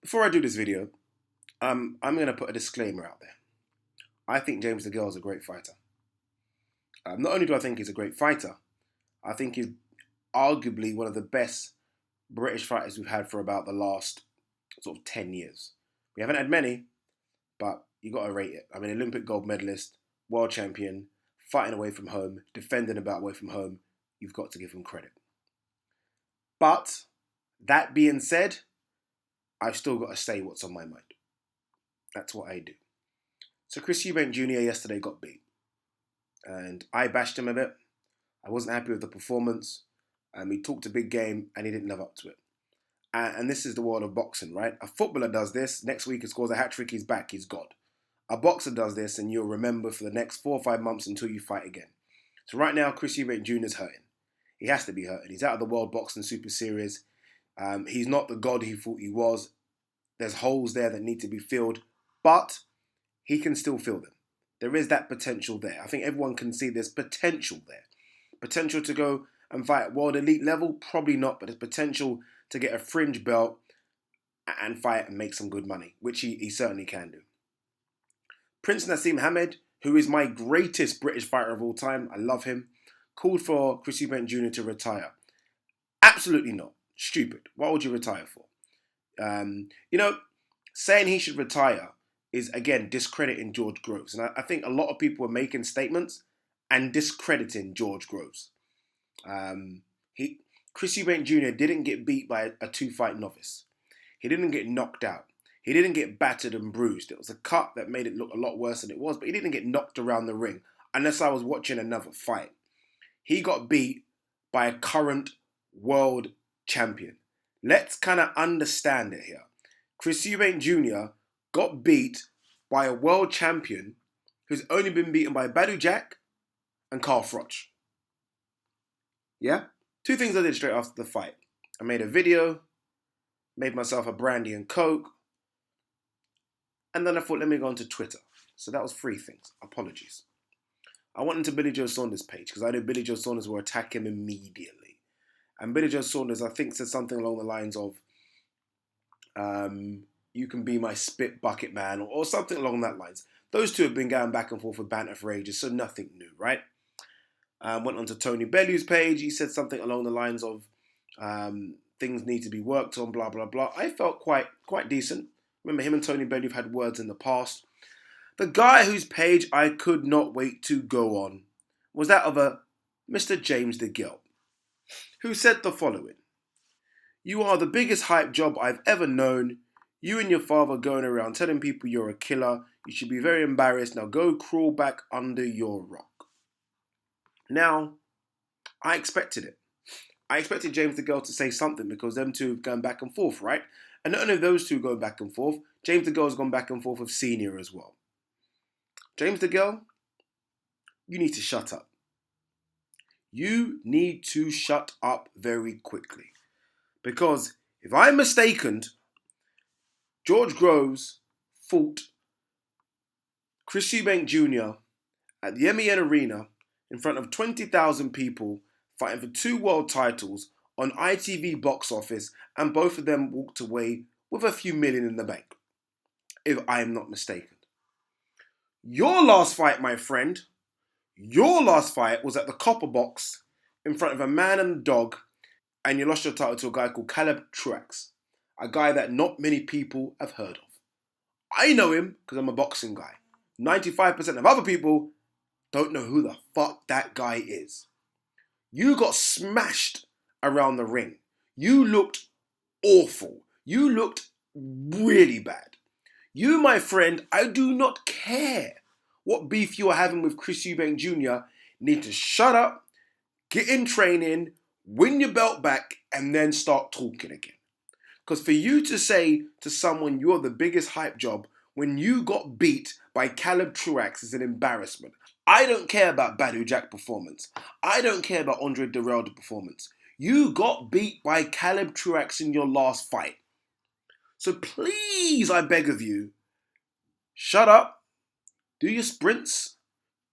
Before I do this video, I'm going to put a disclaimer out there. I think James Deagle is a great fighter. Not only do I think he's a great fighter, I think he's arguably one of the best British fighters we've had for about the last sort of 10 years. We haven't had many, but you got to rate it. I'm an Olympic gold medalist, world champion, fighting away from home, defending a belt away from home. You've got to give him credit. But that being said, I've still got to say what's on my mind. That's what I do. So Chris Eubank Jr. yesterday got beat. And I bashed him a bit. I wasn't happy with the performance. He talked a big game and he didn't live up to it. And this is the world of boxing, right? A footballer does this. Next week he scores a hat-trick, he's back, he's God. A boxer does this and you'll remember for the next 4 or 5 months until you fight again. So right now, Chris Eubank Jr. is hurting. He has to be hurting. He's out of the World Boxing Super Series. He's not the God he thought he was. There's holes there that need to be filled. But he can still fill them. There is that potential there. I think everyone can see there's potential there. Potential to go and fight at world elite level? Probably not, but there's potential to get a fringe belt and fight and make some good money, which he certainly can do. Prince Nassim Hamed, who is my greatest British fighter of all time, I love him, called for Chris Eubank Jr. to retire. Absolutely not. Stupid. What would you retire for? Saying he should retire is, again, discrediting George Groves. And I think a lot of people are making statements and discrediting George Groves. Chris Eubank Jr. didn't get beat by a 2-fight novice. He didn't get knocked out. He didn't get battered and bruised. It was a cut that made it look a lot worse than it was, but he didn't get knocked around the ring unless I was watching another fight. He got beat by a current world champion. Let's kind of understand it here. Chris Eubank Jr. got beat by a world champion who's only been beaten by Badou Jack and Carl Froch. Yeah? 2 things I did straight after the fight. I made a video, made myself a brandy and coke, and then I thought, let me go onto Twitter. So that was 3 things. Apologies. I went into Billy Joe Saunders' page because I knew Billy Joe Saunders will attack him immediately. And Billy Joe Saunders, I think, said something along the lines of, you can be my spit bucket man, or something along that lines. Those two have been going back and forth with banter for ages, so nothing new, right? Went on to Tony Bellew's page. He said something along the lines of, things need to be worked on, blah, blah, blah. I felt quite decent. Remember, him and Tony Bellew have had words in the past. The guy whose page I could not wait to go on was that of a Mr. James Deagle, who said the following. You are the biggest hype job I've ever known. You and your father going around telling people you're a killer. You should be very embarrassed. Now go crawl back under your rock. Now, I expected it. I expected James Deagle to say something because them two have gone back and forth, right? And not only have those two going back and forth, James Deagle has gone back and forth with Senior as well. James Deagle, you need to shut up. You need to shut up very quickly. Because if I'm mistaken, George Groves fought Chris Eubank Jr. at the MEN Arena in front of 20,000 people fighting for 2 world titles on ITV box office, and both of them walked away with a few million in the bank, if I am not mistaken. Your last fight, my friend, was at the Copper Box in front of a man and a dog, and you lost your title to a guy called Caleb Truax, a guy that not many people have heard of. I know him because I'm a boxing guy. 95% of other people don't know who the fuck that guy is. You got smashed around the ring. You looked awful. You looked really bad. You, my friend, I do not care what beef you are having with Chris Eubank Jr. Need to shut up, get in training, win your belt back, and then start talking again. Because for you to say to someone you're the biggest hype job when you got beat by Caleb Truax is an embarrassment. I don't care about Badou Jack performance. I don't care about Andre Derelda performance. You got beat by Caleb Truax in your last fight. So please, I beg of you, shut up, do your sprints,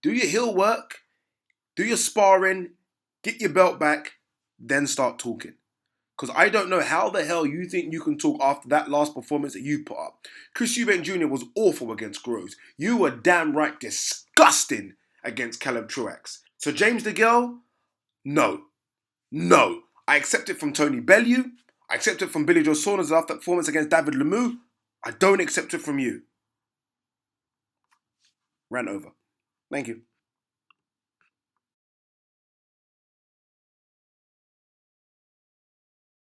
do your heel work, do your sparring, get your belt back, then start talking. Because I don't know how the hell you think you can talk after that last performance that you put up. Chris Eubank Jr. was awful against Groves. You were damn right disgusting against Caleb Truax. So James Deagle, no. No. I accept it from Tony Bellew. I accept it from Billy Joe Saunders after that performance against David Lemieux. I don't accept it from you. Rant over. Thank you.